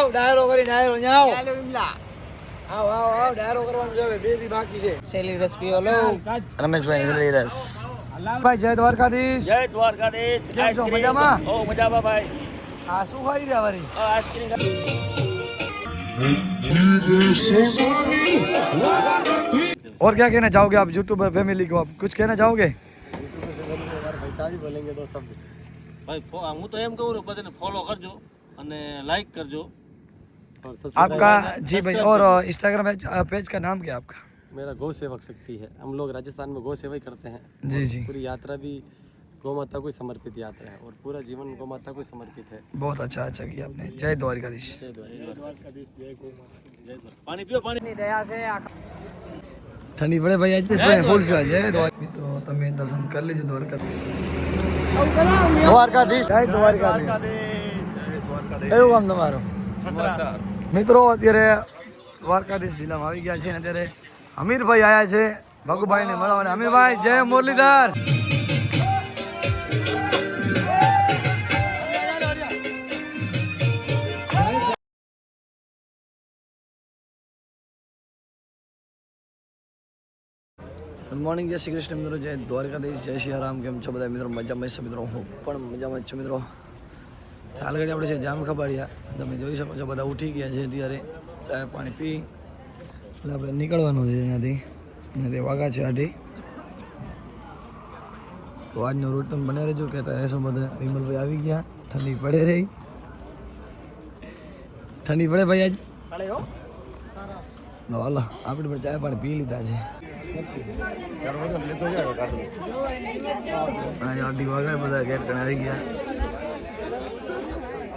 ડાયરો કરી ડાયરો જાઓ આવ આવ આવ ડાયરો કરવાનું છે બે બી બાકી છે શેલી રસ પીઓ લો રમેશભાઈ શેલી રસ ભાઈ જય દ્વારકાધીશ કેમ છો મજામાં ઓ મજામાં ભાઈ આ શું ખાઈ રહ્યા વારી આઈસ્ક્રીમ और क्या कहना चाहोगे आप यूट्यूबर फैमिली को आप कुछ कहना चाहोगे ભાઈ બોલેંગે તો સબ ભાઈ હું તો એમ કહું બધાને ફોલો કરજો અને લાઈક કરજો आपका जी भाई और इंस्टाग्राम पेज का नाम क्या है आपका मेरा गौ सेवक शक्ति है हम लोग राजस्थान में गौ सेवा ही करते हैं जी जी पूरी यात्रा भी गौ माता को समर्पित यात्रा है और पूरा जीवन गौ माता को समर्पित है बहुत अच्छा किया आपने जय द्वारकाधीश पानी पियो पानी दया से ठंडी पड़े भाई आज इसमें फूल से जय द्वारका तो તમે દર્શન કરી લેજો દ્વારકાધીશ જય દ્વારકાધીશ એવું કામ તમારું મિત્રો અત્યારે દ્વારકાધીશ જિલ્લામાં આવી ગયા છે અને અત્યારે અમીરભાઈ આવ્યા છે ભગુભાઈને મળવા અમીરભાઈ જય મુરલીધર ગુડ મોર્નિંગ જય શ્રી કૃષ્ણ મિત્રો જય દ્વારકાધીશ જય શ્રી રામ કેમ છો બધા મિત્રો મજામાં છે મિત્રો હું પણ મજામાં જ છું મિત્રો હાલ ઘડી આપણે છે જામ ખબાડિયા તમે જોઈ શકો છો બધા ઉઠી ગયા છે અત્યારે ચા પાણી પી એટલે આપણે નીકળવાનું છે અહીંયાથી અને તે વાગા છે 8 તો આજનો રૂટ તમે બને રહેજો કહેતા રહેશો બધા વિમલભાઈ આવી ગયા ઠંડી પડે રહી ઠંડી પડે ભાઈ આજ હાલો આપણે પણ ચા પાણી પી લીધા છે અઢી વાગે બધા ગેટ પણ આવી ગયા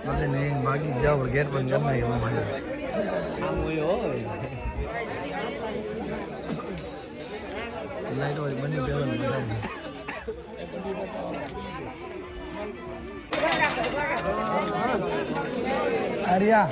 બધે ને બાકી જાઓ ગેટ પણ કરી નાખ્યો લાઈટ વાળી બંને પહેરવાનું બધા આર્યા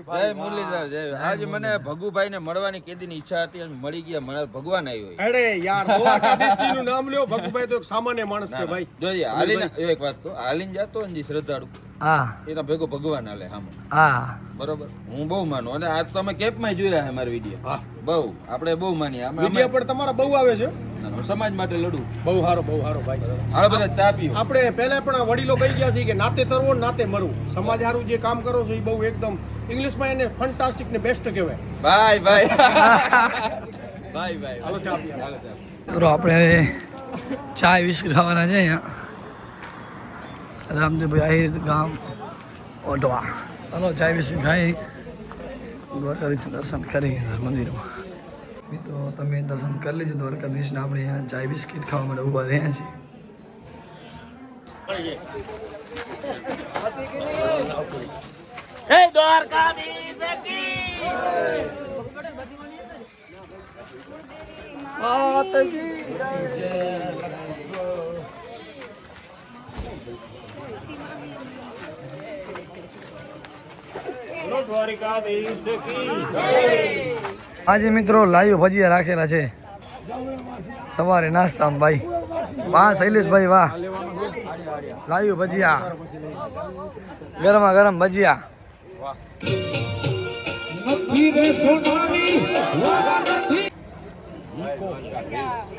જય મુરલીધર જય આજે મને ભગુભાઈ ને મળવાની કેદીની ઈચ્છા હતી અને મળી ગયા મને ભગવાન આવ્યો અરે યાર દ્વારકાધીશ નું નામ લ્યો ભગુભાઈ તો એક સામાન્ય માણસ છે ભાઈ જોઈએ હાલીને એક વાત કહું હાલીને જાતો ને શ્રદ્ધાળુ હા એના ભેગો ભગવાન હાલે સામે હા બરોબર હું બહુ માનું અને આજ તમે કેપમાં જોયા છે મારા વિડીયો બહુ આપણે બહુ માનીએ વિડીયો પણ તમારા બહુ આવે છે હું સમાજ માટે લડું બહુ સારો ભાઈ હાલો બધા ચા પીઓ આપણે પહેલા પણ વડીલો કહી ગયા છે કે નાતે તરવો નાતે મરવું સમાજ હારું જે કામ કરો છો એ બહુ એકદમ ઇંગ્લિશમાં એને ફેન્ટાસ્ટિક ને બેસ્ટ કહેવાય ભાઈ હાલો ચા પીએ હાલો ચા મિત્રો આપણે હવે ચા બિસ્કિટ ખાવાના છે અહીંયા રામદેવભાઈ આહિર ગામ ઓઢવા ચાલો ચા બિસ્કિટ ખાઈ દ્વારકાધીશ દર્શન કરી મંદિરમાં તો તમે દર્શન કરી લેજો દ્વારકાધીશને આપણે અહીંયા ચા બિસ્કિટ ખાવા માટે ઊભા રહ્યા છીએ જય દ્વારકાધીશ આજે મિત્રો લાઈવ ભજીયા રાખેલા છે સવારે નાસ્તામાં ભાઈ વાહ શૈલેષભાઈ વાહ લાઈવ ભજીયા ગરમા ગરમ ભજીયા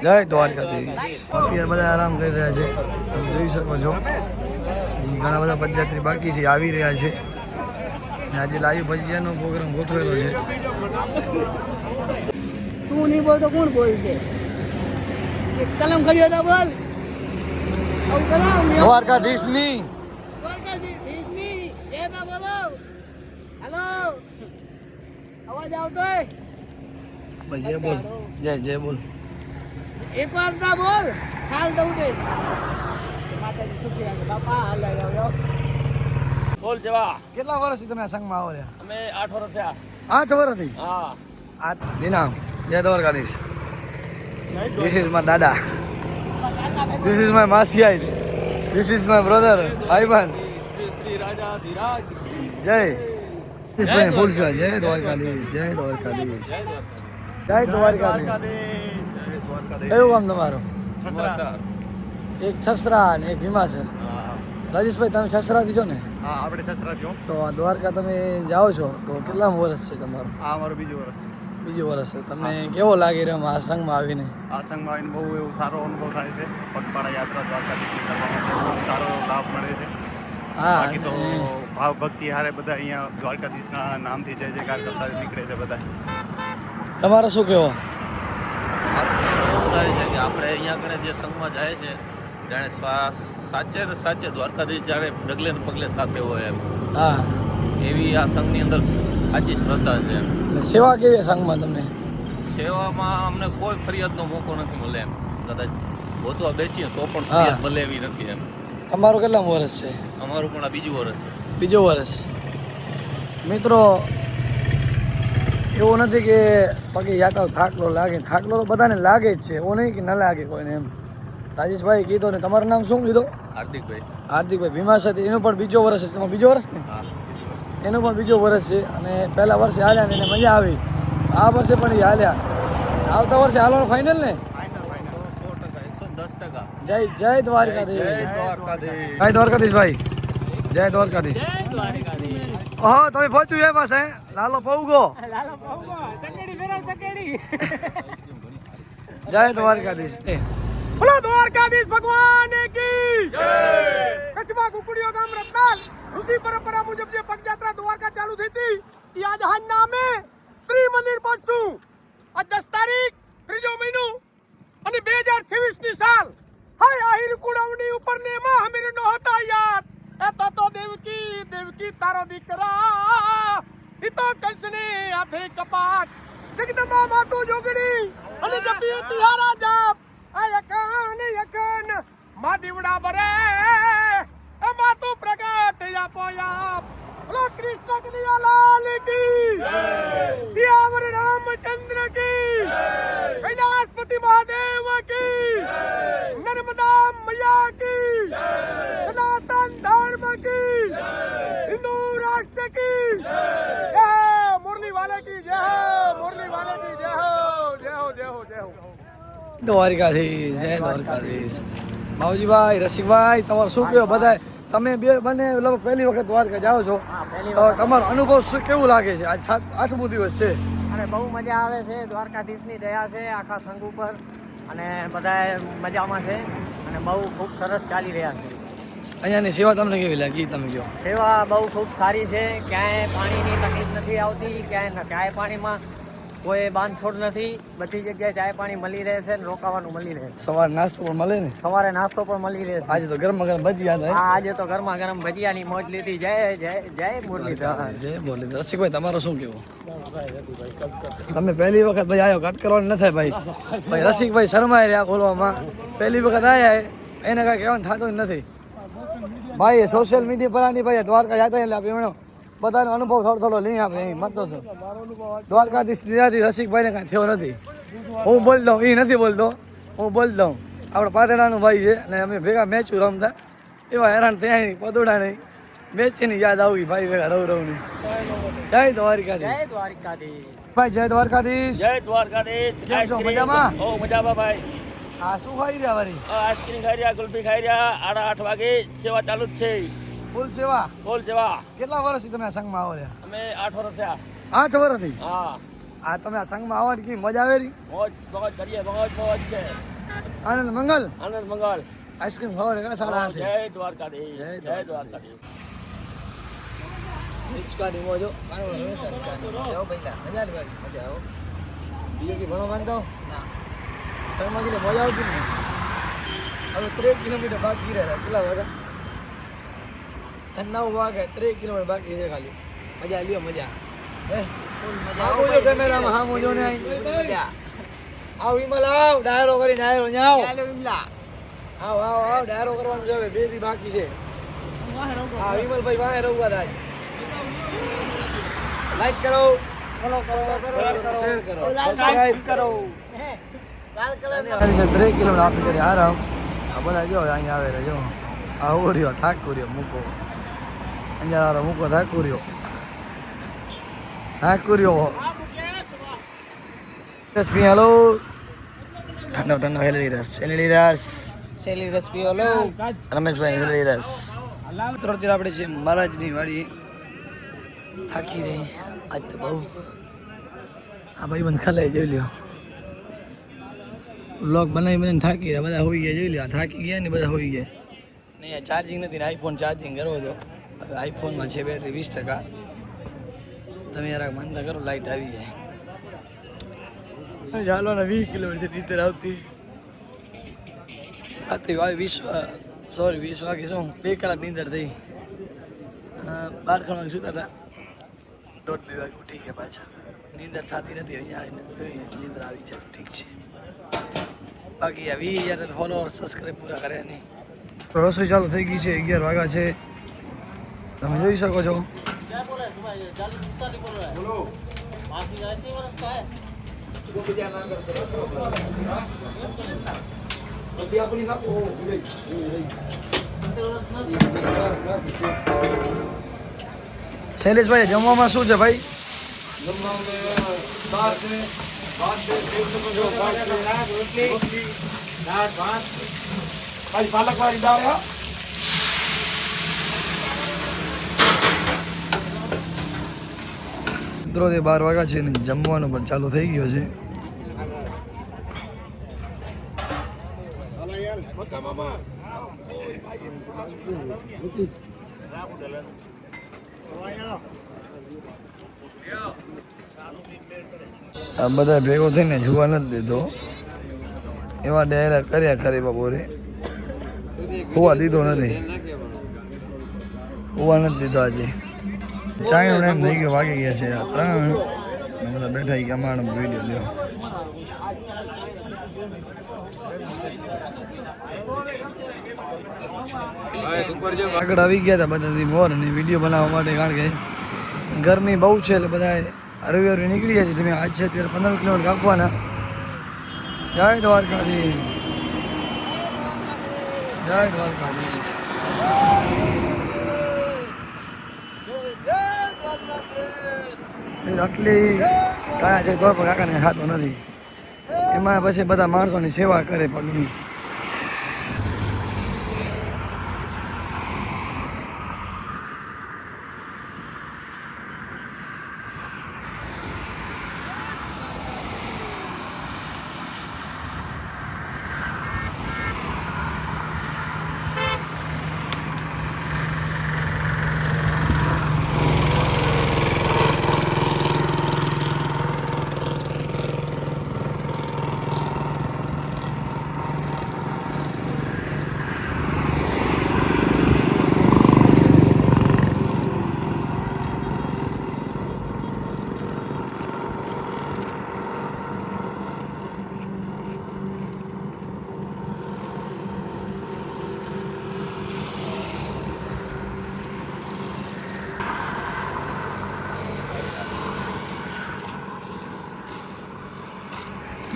જય દ્વારકાધીશ અત્યારે બધા આરામ કરી રહ્યા છે તમે જોઈ શકો છો ઘણા બધા પદયાત્રી બાકી છે આવી રહ્યા છે આજે લાઈવ ભજીયાનો પ્રોગ્રામ ગોઠવેલો છે તું નહીં બોલ તો કોણ બોલશે કલમ કર્યો તો બોલ દ્વારકાધીશની બોલો હેલો અવાજ આવતો જય બોલ જય બોલ એક વાર ના બોલ સાલ દઉં દે માતાજી સુખી રાખે બાપા હાલ આવ્યો બોલ જવા કેટલા વર્ષથી તમે આ સંઘમાં આવો રહ્યા અમે 8 વર્ષ થયા 8 વર્ષથી હા આ દિનામ જય દ્વારકાધીશ ધીસ ઇઝ માય દાદા This is my Masiai. This is my brother, Ivan. જય ભાઈ ફૂલ સેવા. જય દ્વારકાધીશ. જય દ્વારકાધીશ. જય દ્વારકાધીશ. કયું ગામ તમારું? એક છસરા અને એક ભીમાસર. રાજેશભાઈ તમે છસરા દીધો ને? હા આપણે સસરા જો તો આ દ્વારકા તમે જાઓ છો તો કેટલા વર્ષ છે તમારું? આ અમારું બીજું વર્ષ છે. બીજું વર્ષ છે. તમને કેવો લાગી રહ્યો આ સંઘમાં આવીને? આ સંઘમાં આવીને બહુ એવું સારો અનુભવ થાય છે. પગપાળા યાત્રા દ્વારકાધીશની કરવા માટે બહુ સારો લાભ મળે છે. હા બાકી તો અને ભાવ ભક્તિ હારે બધા અહીંયા દ્વારકાધીશના નામથી જય જયકાર કરતા નીકળે છે બધા. તમારે શું કહેવો? એવું થાય છે કે આપણે અહીંયા આગળ જે સંઘમાં જાય છે જાણે સાચે ને સાચે દ્વારકાધીશ જાણે ડગલે ને પગલે સાથે હોય એમ હા એવી આ સંઘની અંદર સાચી શ્રદ્ધા છે એમ. અને સેવા કેવી સંઘમાં તમને? સેવામાં અમને કોઈ ફરિયાદનો મોકો નથી મળે એમ. કદાચ ગોતવા બેસીએ તો પણ હા. ફરિયાદ મળે એવી નથી એમ. તમારું કેટલા વર્ષ છે? અમારું પણ આ બીજું વર્ષ છે. બીજો વર્ષ. મિત્રો એવું નથી કે પગે યાત્રા થાકલો લાગે. થાકલો તો બધાને લાગે જ છે, એવું નહીં કે ન લાગે કોઈને એમ. રાજેશભાઈ કીધું ને તમારું નામ શું કીધું? હાર્દિકભાઈ. હાર્દિકભાઈ ભીમા સાથે. એનું પણ બીજો વર્ષ છે. તમારું બીજો વર્ષ ને? હા. એનું પણ બીજો વર્ષ છે અને પહેલા વર્ષે હાલ્યા ને એને મજા આવી. આ વર્ષે પણ એ હાલ્યા. આવતા વર્ષે હાલવાનું ફાઇનલ ને? 110%. જય જય દ્વારકાધીશ. જય દ્વારકાધીશ. જય દ્વારકાધીશ ભાઈ. જય દ્વારકાધીશ. ઓહો તમે પહોંચ્યું એ પાસે લાલો પૌગો. લાલો પૌગો ચકેડી ફેરવ ચકેડી. જય દ્વારકાધીશ. બોલો દ્વારકાધીશ ભગવાન કી જય. કચ્છમાં કુકડીઓ ગામ રત્નાલ ઋષિ પરંપરા મુજબ જે પગયાત્રા દ્વારકા ચાલુ થઈ હતી એ આજ હાન નામે ત્રિમંદિર પહોંચશું. આજ 10 તારીખ 3જો મહિનો અને 2026 ની સાલ. હાય આહિર કુડાવની ઉપર ને માં હમીર નો હતા યાદ. એ તો દેવકી તારો દીકરા ઈ તો કંસને હાથે કપાટ. જગદંબા માતું જોગણી અને જપી તિહારા જાપ. યકન મા દીવડા બરે એ માતું પ્રગટ આપો યાપ. બોલો કૃષ્ણ કનૈયા લાલ કી જય. સિયાવર રામચંદ્ર કી જય. કૈલાસપતિ મહાદેવ કી જય. નર્મદા મૈયા કી જય. સનાતન ધર્મ કી જય. હિન્દુ રાષ્ટ્ર કી જય. જય મુરલી વાલે કી જય. મુરલી વાલે કી જય. જય હો જય હો જય હો. દ્વારકાધીશ. જય દ્વારકાધીશ. બાબુજીભાઈ રસિકભાઈ તમારું શું કહો? બધા તમે બંને લગભગ પહેલી વખત દ્વારકા જાઓ છો તો તમારો અનુભવ શું કેવું લાગે છે? આજ 8મો દિવસ છે અને બહુ મજા આવે છે. દ્વારકાધીશની દયા છે આખા સંઘ ઉપર અને બધા મજામાં છે અને બહુ ખૂબ સરસ ચાલી રહ્યા છે. અહીંયાની સેવા તમને કેવી લાગી તમે કહો? સેવા બહુ ખૂબ સારી છે. ક્યાંય પાણીની તકલીફ નથી આવતી. ક્યાંય પાણીમાં કોઈ બાંધછોડ નથી. બધી જગ્યાએ ચાય પાણી મળી રહે છે અને રોકાવાનું મળી રહે છે. સવારે નાસ્તો પણ મળે ને? સવારે નાસ્તો પણ મળી રહે છે. આજે તો ગરમ ગરમ ભજીયા હતા. હા આજે તો ગરમા ગરમ ભજીયાની મોજ લીધી. જય જય જય મુરલીધર. જય બોલી. રસિકભાઈ તમારું શું કેવું? તમે પહેલી વખત ભાઈ આવ્યો કટ કરવાનું ન થાય ભાઈ. ભાઈ રસિકભાઈ શરમાઈ રહ્યા બોલવામાં. પહેલી વખત આવ્યા એને કાંઈ કહેવાનું થતું જ નથી ભાઈ. સોશિયલ મીડિયા પર આની ભાઈ દ્વારકા જતા એટલે આપણે બધાનો અનુભવ થોડો લઈ આપણે અહીં મત છો. દ્વારકાધીશ નિરાથી રસિકભાઈને કાંઈ થયો નથી. હું બોલી દઉં, એ નથી બોલતો, હું બોલી દઉં. આપણે પાતળાનું ભાઈ છે અને અમે ભેગા મેચું રમતા એવા હેરાન થયા નહીં, પદોડા નહીં. મેચની યાદ આવી ભાઈ ભેગા રવની. જય દ્વારકાધીશ. જય દ્વારકાધીશ. ભાઈ જય દ્વારકાધીશ. જય દ્વારકાધીશ. કેમ છો? મજામાં? ઓ મજામાં ભાઈ. આ શું ખાઈ રહ્યા વારી? આઈસ્ક્રીમ ખાઈ રહ્યા, કુલ્ફી ખાઈ રહ્યા. 8:30 વાગે સેવા ચાલુ જ છે. ફૂલ સેવા. બોલ સેવા. કેટલા વર્ષથી તમે આ સંઘમાં આવો રહ્યા? અમે 8 વર્ષ થયા. 8 વર્ષથી. હા આ તમે આ સંઘમાં આવવાની કેવી મજા આવે રહી? મોજ મોજ કરીએ. મોજ મોજ છે. આનંદ મંગલ. આનંદ મંગલ. આઈસ્ક્રીમ ખાવા રે 8:30. જય દ્વારકાધીશ. જય જય દ્વારકાધીશ. હિચકાની મોજો. બીજો ભણો માનતો સંઘમાં કેટલી મજા આવતી ને. હવે 13 કિલોમીટર બાકી રહ્યા. કેટલા વાગ્યા? 9 વાગે. 13 કિલોમીટર બાકી છે ખાલી. મજા લ્યો મજા. આવો જો કેમેરામાં હામો જો ને મજા. આવ વિમલ આવ ડાયરો કરી ડાયરો ન્યા આવ. ચાલો વિમલા. આવ આવ આવ ડાયરો કરવાનું છે. હવે 2 દી બાકી છે. હા વિમલભાઈ વાહે રહુવા થાય. લાઈક કરો, ફોલો કરો, શેર કરો, સબસ્ક્રાઇબ કરો. 3 કિલોમીટર આપી કરી આરામ આ બધા જો અહીંયા આવે જો આવો રહ્યો થાકું રહ્યો મૂકો અહીંયા મૂકો થાકું રહ્યો રસપી હલો ઠંડો ઠંડો હેલેલી રસ શેલી રસ પીઓ લો રમેશભાઈ હેલેલી રસ અત્યારે આપણે છે મહારાજની વાડી થાકી રહી આજ તો બહુ આ ભાઈ બંધ ખલાઈ જોઈ લ્યો વ્લોગ બનાવીને થાકી રહ્યા બધા હોઈ ગયા જોઈ લ્યો થાકી ગયા ને બધા હોઈ ગયા નહીં ચાર્જિંગ નથી ને આઈફોન ચાર્જિંગ કરવો તો હવે આઈફોનમાં છે બેટરી 20%. તમે યાર માનતા કરો લાઈટ આવી જાય ચાલો ને 20 કિલોમીટર નીતર આવતી રાત્રે 20 વાગે શું 2 કલાક નીંદર થઈ 12 વાગે સુતા હતા 1:30 વાગે ઉઠી ગયા પાછા નીંદર થતી નથી અહીંયા આવીને નીંદર આવી છે તો ઠીક છે બાકી આ 20,000 ફોલોઅર્સ સબસ્ક્રાઈબ પૂરા કર્યા નહીં રસોઈ ચાલુ થઈ ગઈ છે 11 વાગ્યા છે તમે જોઈ શકો છો શૈલેષભાઈ જમવામાં શું છે ભાઈ પાલકવાળી દાળ મિત્રો 12 વાગ્યા છે ને જમવાનું પણ ચાલુ થઈ ગયો છે આ બધા ભેગો થઈને જોવા નથી દેતો એવા ડાયરા કર્યા ખરી બપોરે હોવા દીધો નથી હોવા નથી દીધો આજે ચાયનો ટાઈમ થઈ ગયો વાગી ગયા છે આ 3 બધા બેઠા ગયા અમારો વિડીયો લ્યો આગળ આવી ગયા હતા બધાથી મોર અને વિડીયો બનાવવા માટે કારણ કે ગરમી બહુ છે એટલે બધા રવિવારે નીકળી જાય છે તમે આજ છે અત્યારે 15 કિલોમીટર કાપવાના જય દ્વારકાધીશ જય દ્વારકાધીશ આટલી કાયા છે તો પણ કાકાને ખાતો નથી એમાં પછી બધા માણસોની સેવા કરે પગની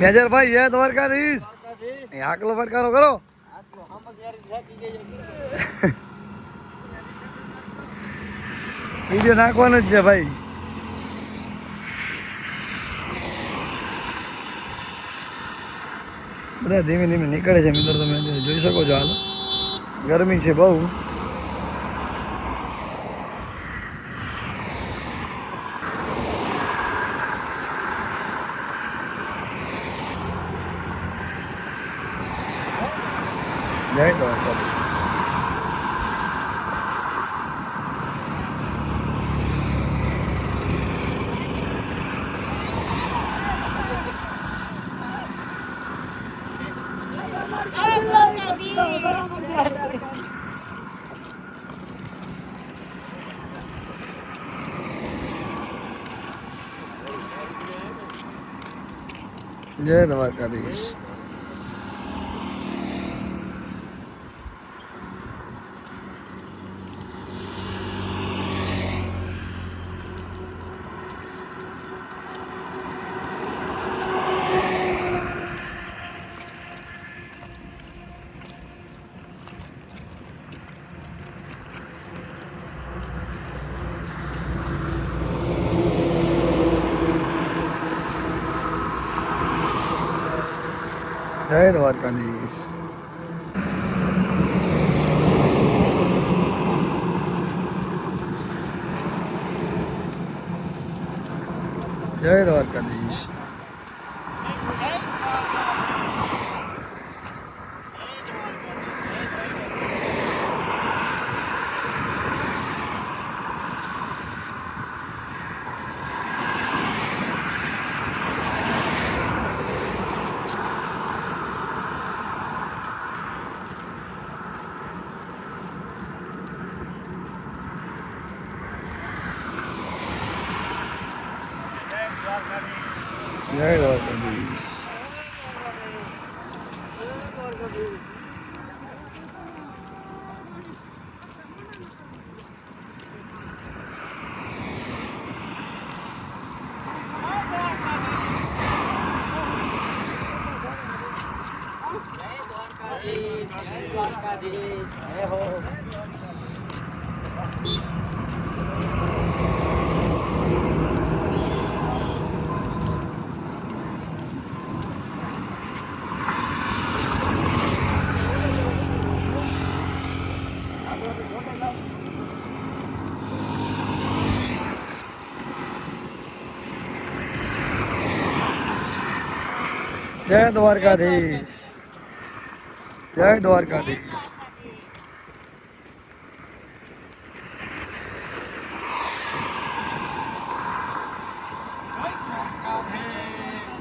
મેજરભાઈ જય દ્વારકાધીશ આકલો ફટકારો કરો વિડીયો નાખવાનો જ છે ભાઈ બધા ધીમે ધીમે નીકળે છે મિત્રો તમે જોઈ શકો છો હાલ ગરમી છે બહુ જય દ્વારકાધીશ જય દ્વારકાધીશ જય દ્વારકાધીશ. જય દ્વારકાધીશ. જય દ્વારકાધીશ. જય દ્વારકાધીશ. જય હો. જય દ્વારકાધીશ. જય દ્વારકાધીશ.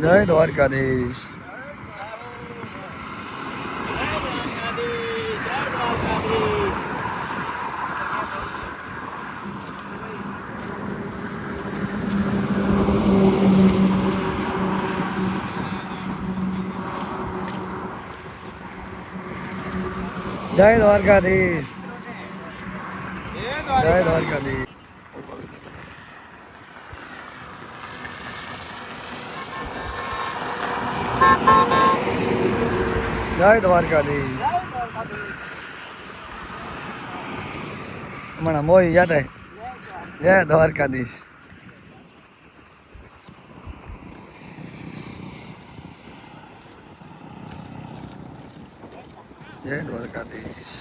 જય દ્વારકાધીશ. જય દ્વારકાધીશ. જય દ્વારકાધીશ. જય દ્વારકાધીશ. હમણાં મોઈ યાદ આવે. જય દ્વારકાધીશ. જય દ્વારકાધીશ.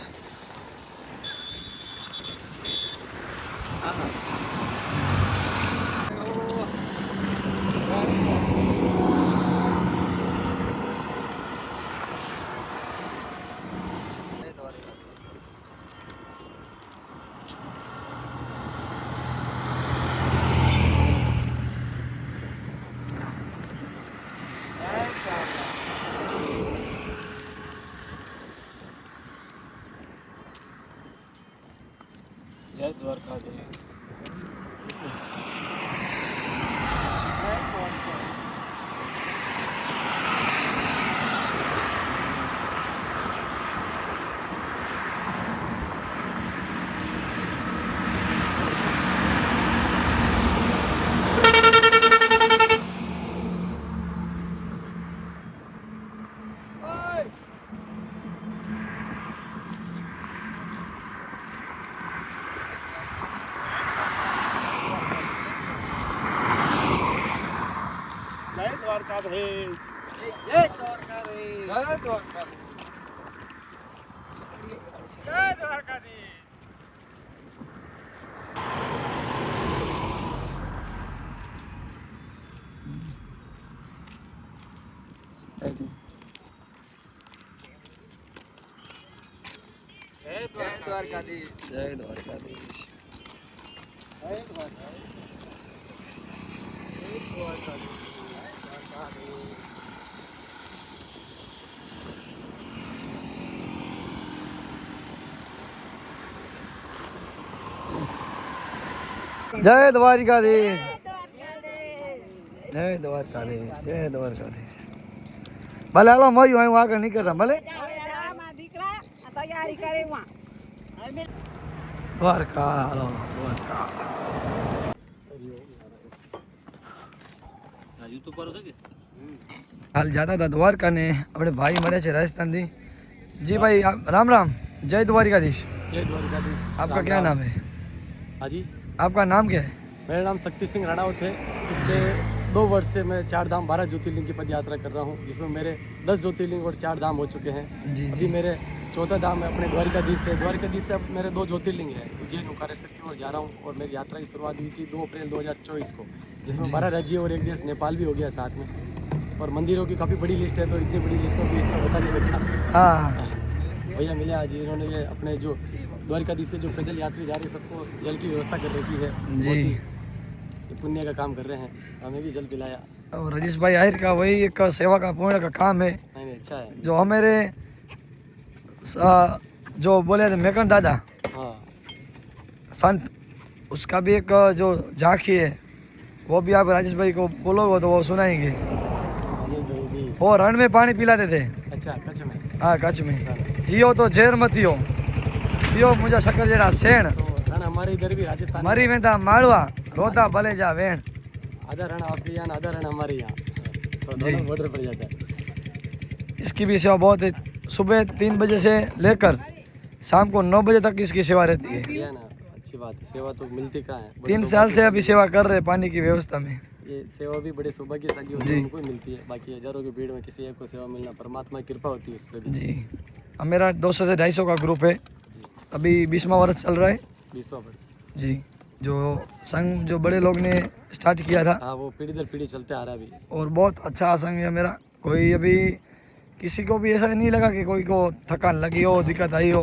જય દ્વારકાધીશ. જય દ્વારકાધીશ. જય દ્વારકાધીશ. જય દ્વારકાધીશ. જય દ્વારકાધીશ. જય દ્વારકાધીશ. જય દ્વારકાધીશ. જય દ્વારકાધીશ. જય દ્વારકાધીશ. જય દ્વારકાધીશ. જય દ્વારકાધીશ. ભલે હાલો મળ્યું હું આગળ નીકળતા ભલે. તૈયારી કરે દ્વારકા હાલો દ્વારકા. યુટ્યુબ પર છે કે હાલ जाता था द्वारका ने अपने भाई મળે છે राजस्थान થી. जी भाई राम राम. जय द्वारकाधीश. जय द्वारकाधीश. आपका क्या नाम है? हाँ जी, आपका नाम क्या है? मेरा नाम शक्ति सिंह राणावत है। पिछले 2 वर्ष से मैं 4 धाम 12 ज्योतिर्लिंग की पद यात्रा कर रहा हूँ, जिसमें मेरे 10 ज्योतिर्लिंग और 4 धाम हो चुके हैं। जी अभी मेरे 14 धाम में अपने द्वारिकाधीश थे। द्वारिकाधीश से अब मेरे 2 ज्योतिर्लिंग हैं। उज्जैन ओंकारेश्वर की ओर जा रहा हूँ और मेरी यात्रा की शुरुआत हुई थी 2 अप्रैल 2024 को, जिसमें 12 राज्य और एक देश नेपाल भी हो गया साथ में। और मंदिरों की काफ़ी बड़ी लिस्ट है, तो इतनी बड़ी लिस्ट तो अभी इसमें बता नहीं सकता। हाँ भैया मिले आज, इन्होंने ये अपने जो द्वारिकाधीश के जो पैदल यात्री जा रहे हैं सबको जल की व्यवस्था कर रखी है। जी। ये पुण्य का काम कर रहे हैं, हमें भी जल पिलाया। और रजीश भाई आहिर का वही एक सेवा का पुण्य का काम है नहीं अच्छा है। जो हमारे जो बोले थे मेकन दादा हाँ संत, उसका भी एक जो झांकी है वो भी आप राजेश भाई को बोलोगे तो वो सुनाएंगे। ये जो भी वो रण में पानी पिलाते थे। अच्छा कच्छ में। हाँ कच्छ में। जियो तो जेर मतियो पियो मुझे शक्कर जेड़ा सेण तो रण हमारे इधर भी राजस्थान मरी में था माड़वा रोता भले जा वेण। आधा रण आपके यहाँ, आधा रण हमारे यहाँ, तो जी। दोनों बॉर्डर पड़ जाता है। इसकी भी सेवा बहुत है। सुबह 3 बजे से लेकर शाम को 9 बजे तक इसकी सेवा रहती है। ये ना अच्छी बात है, सेवा तो मिलती कहाँ है। बड़ी 3 साल से अभी सेवा कर रहे हैं पानी की व्यवस्था में। ये सेवा भी बड़े सौभाग्यशाली होती है, उनको ही मिलती है। बाकी हजारों की भीड़ में किसी एक को सेवा मिलना परमात्मा की कृपा होती है उस पर भी। जी अब मेरा 200 से 250 का ग्रुप है। अभी 20वां वर्ष चल रहा है। 20वां वर्ष। जी जो संघ जो बड़े लोग ने स्टार्ट किया था, हाँ वो पीढ़ी दर पीढ़ी चलते आ रहा है अभी। और बहुत अच्छा संघ है मेरा। कोई अभी किसी को भी ऐसा नहीं लगा कि कोई को थकान लगी हो, दिक्कत आई हो।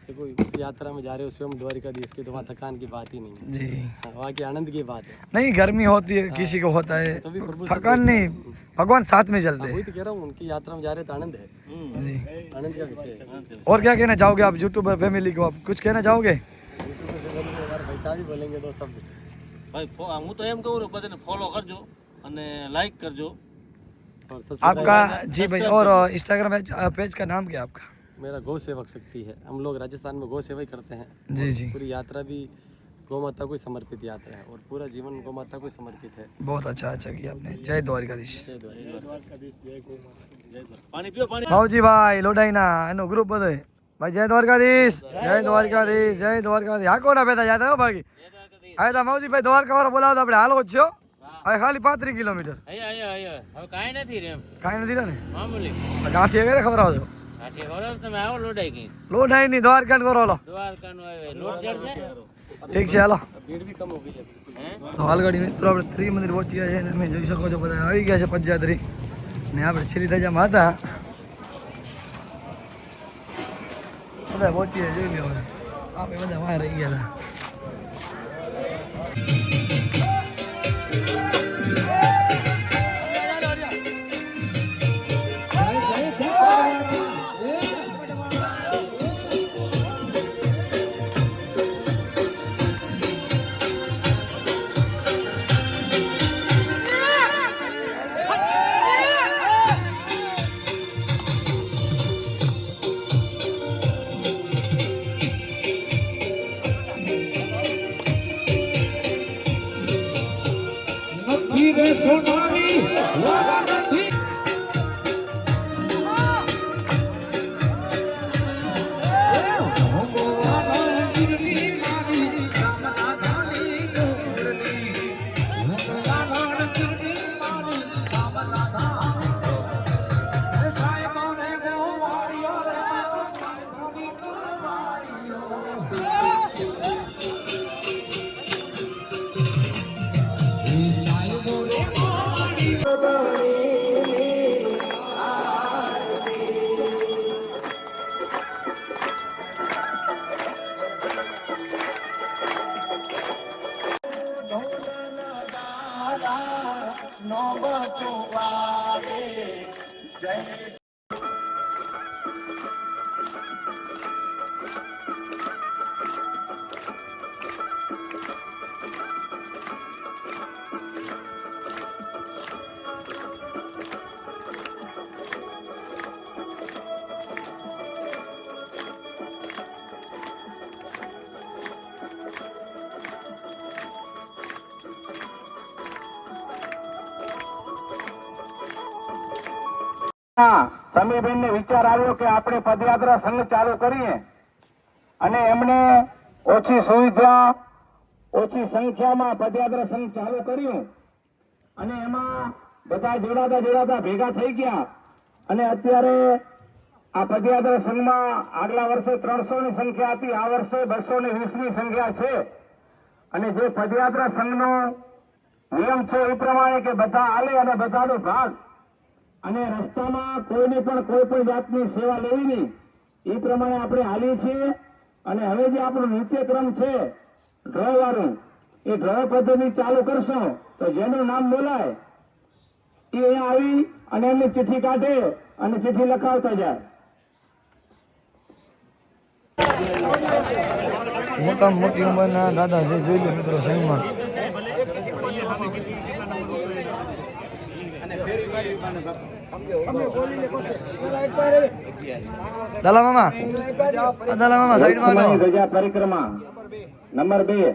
देखो उस यात्रा में जा रहे हो स्वयं द्वारिकाधीश की, तो वहाँ थकान की बात ही नहीं है। जी हाँ, वहाँ की आनंद की बात है। नहीं गर्मी होती है, किसी को होता है, तो भी प्रभु से थकान नहीं, भगवान साथ में चलते वही हैं। तो कह रहा हूँ, उनकी यात्रा में जा रहे तो आनंद है। जी आनंद का विषय है। और क्या कहना चाहोगे आप यूट्यूबर फैमिली को, आप कुछ कहना चाहोगे? हमारे भाई साहब ही बोलेंगे तो शब्द। ભાઈ હું તો એમ કહું છું બધાને ફોલો કરજો અને લાઈક કરજો। और सब्सक्राइब आपका जी भाई, और इंस्टाग्राम पेज का नाम क्या है आपका? मेरा गौ सेवक शक्ति है। हम लोग राजस्थान में गौ सेवा ही करते हैं। जी जी पूरी यात्रा भी गौ माता को ही समर्पित यात्रा है और पूरा जीवन गौ माता को ही समर्पित है। बहुत अच्छा किया आपने। जय द्वारिकाधीश। जय द्वारिकाधीश, जय गौ माता। પાણી પીઓ પાણી। ભાવજી ભાઈ લોડાઈના એનો ગ્રુપ બધો ભાઈ જય દ્વારકાધીશ, જય દ્વારકાધીશ, જય દ્વારકાધીશ। હા કોના બેતા જતા હો બાકી હવે તો માવજી ભાઈ દ્વારકા વાળા બોલાવો તો આપણે હાલો જ છો। હવે ખાલી 35 કિલોમીટર હવે કાંઈ નથી રે એમ કાંઈ નથી ને મામૂલી ગાંઠી વગેરે ખબર આવજો કાઠી ખબર તમે આવો લોડાઈ ગઈ લોડાઈ ની દ્વારકા કરો હાલો। દ્વારકાનું આવે લોટ ચડશે ઠીક છે હાલો। भीड़ भी कम हो गई है बिल्कुल। તો હાલગાડી મિત્રો આપણે ત્રિમંદિર પહોંચી ગયા છે। તમે જોઈ શકો છો બધા આવી ગયા છે પદયાત્રી ને આપણે શ્રી ધજામાં હતા બધા પહોંચી ગયા, જોઈ લો આપણે બધા વાહ રહી ગયા હતા। સમીબેનને વિચાર આવ્યો કે આપણે પદયાત્રા સંઘ ચાલુ કરીએ અને એમને ઓછી સુવિધા ઓછી સંખ્યામાં પદયાત્રા સંઘ ચાલુ કર્યું અને એમાં બધા જોડાતા ભેગા થઈ ગયા અને અત્યારે આ પદયાત્રા સંઘમાં આગલા વર્ષે 300ની સંખ્યા હતી, આ વર્ષે 220ની સંખ્યા છે. અને જે પદયાત્રા સંઘનો નિયમ છે એ પ્રમાણે કે બધા હાલે અને બધાનો ભાગ, અને રસ્તામાં કોઈને પણ કોઈ પણ જાતની સેવા લેવી નહીં, એ પ્રમાણે આપણે હાલીએ છીએ. અને હવે જે આપણો નિત્યક્રમ છે ડ્રો વાળું, એ ડ્રો પદ્ધતિ ચાલુ કરશો તો જેનું નામ બોલાય એ અહીંયા આવી અને એમની ચિઠ્ઠી કાઢે અને ચિઠ્ઠી લખાવતા જાય. મોટી ઉંમરના દાદા છે, જોઈ લો મિત્રો સંઘમાં. દાલા મામા સાઈડમાં ધજા પરિક્રમા નંબર 2.